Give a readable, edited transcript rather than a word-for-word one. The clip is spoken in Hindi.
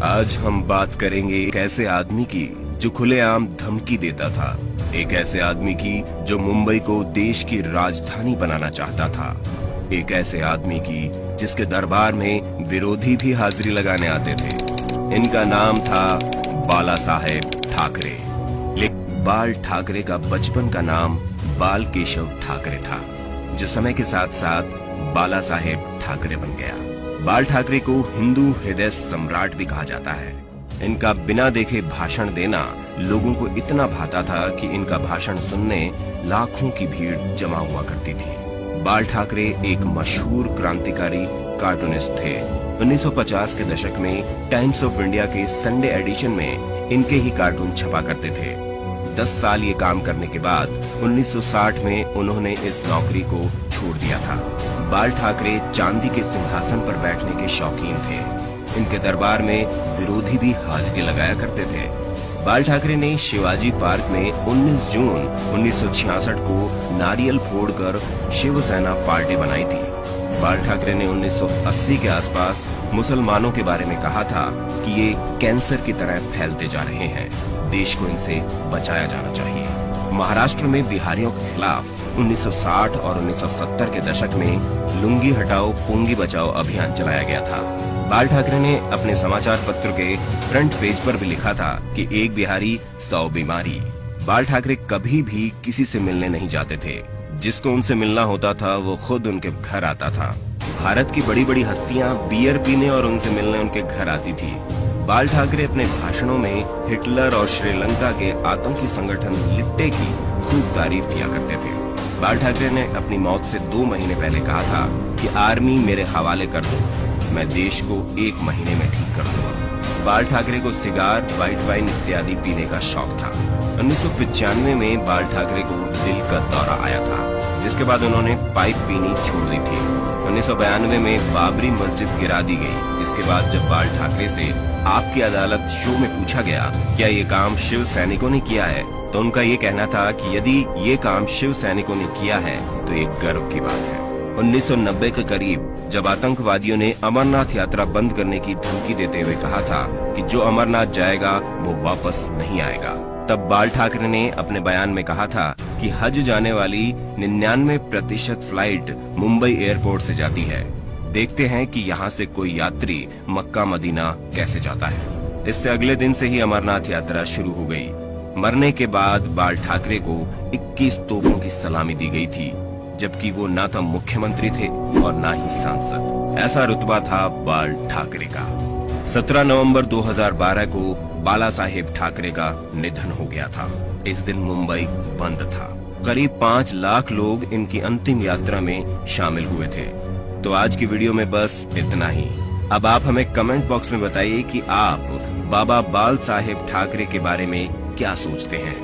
आज हम बात करेंगे एक ऐसे आदमी की जो खुलेआम धमकी देता था, एक ऐसे आदमी की जो मुंबई को देश की राजधानी बनाना चाहता था, एक ऐसे आदमी की जिसके दरबार में विरोधी भी हाजिरी लगाने आते थे। इनका नाम था बाला साहेब ठाकरे। लेकिन बाल ठाकरे का बचपन का नाम बाल केशव ठाकरे था, जो समय के साथ साथ बाला साहेब ठाकरे बन गया। बाल ठाकरे को हिंदू हृदय सम्राट भी कहा जाता है। इनका बिना देखे भाषण देना लोगों को इतना भाता था कि इनका भाषण सुनने लाखों की भीड़ जमा हुआ करती थी। बाल ठाकरे एक मशहूर क्रांतिकारी कार्टूनिस्ट थे। 1950 के दशक में टाइम्स ऑफ इंडिया के संडे एडिशन में इनके ही कार्टून छपा करते थे। 10 साल ये काम करने के बाद 1960 में उन्होंने इस नौकरी को छोड़ दिया था। बाल ठाकरे चांदी के सिंहासन पर बैठने के शौकीन थे। इनके दरबार में विरोधी भी हाजिरी लगाया करते थे। बाल ठाकरे ने शिवाजी पार्क में 19 जून 1966 को नारियल फोड़कर शिवसेना पार्टी बनाई थी। बाल ठाकरे ने 1980 के आसपास मुसलमानों के बारे में कहा था कि ये कैंसर की तरह फैलते जा रहे हैं, देश को इनसे बचाया जाना चाहिए। महाराष्ट्र में बिहारियों के खिलाफ 1960 और 1970 के दशक में लुंगी हटाओ पुंगी बचाओ अभियान चलाया गया था। बाल ठाकरे ने अपने समाचार पत्र के फ्रंट पेज पर भी लिखा था कि एक बिहारी 100 बीमारी। बाल ठाकरे कभी भी किसी से मिलने नहीं जाते थे। जिसको उनसे मिलना होता था वो खुद उनके घर आता था। भारत की बड़ी बड़ी हस्तियां बियर पीने और उनसे मिलने उनके घर आती थी। बाल ठाकरे अपने भाषणों में हिटलर और श्रीलंका के आतंकी संगठन लिट्टे की खूब तारीफ किया करते थे। बाल ठाकरे ने अपनी मौत से 2 महीने पहले कहा था कि आर्मी मेरे हवाले कर दो, मैं देश को 1 महीने में ठीक कर दूंगा। बाल ठाकरे को सिगार, व्हाइट वाइन इत्यादि पीने का शौक था। 1995 में बाल ठाकरे को दिल का दौरा आया था, जिसके बाद उन्होंने पाइप पीनी छोड़ दी थी। 1992 में बाबरी मस्जिद गिरा दी गई। इसके बाद जब बाल ठाकरे से आपकी अदालत शो में पूछा गया क्या ये काम शिव सैनिकों ने किया है, तो उनका ये कहना था कि यदि ये काम शिव सैनिकों ने किया है तो एक गर्व की बात है। 1990 के करीब जब आतंकवादियों ने अमरनाथ यात्रा बंद करने की धमकी देते हुए कहा था कि जो अमरनाथ जाएगा वो वापस नहीं आएगा, तब बाल ठाकरे ने अपने बयान में कहा था कि हज जाने वाली 99% फ्लाइट मुंबई एयरपोर्ट से जाती है। देखते हैं कि यहाँ से कोई यात्री मक्का मदीना कैसे जाता है। इससे अगले दिन से ही अमरनाथ यात्रा शुरू हो गई। मरने के बाद बाल ठाकरे को 21 तोपों की सलामी दी गई थी, जबकि वो ना तो मुख्यमंत्री थे और ना ही सांसद। ऐसा रुतबा था बाल ठाकरे का। 17 नवंबर 2012 को बाला साहेब ठाकरे का निधन हो गया था। इस दिन मुंबई बंद था। करीब 5 लाख लोग इनकी अंतिम यात्रा में शामिल हुए थे। तो आज की वीडियो में बस इतना ही। अब आप हमें कमेंट बॉक्स में बताइए कि आप बाबा बाल साहेब ठाकरे के बारे में क्या सोचते हैं।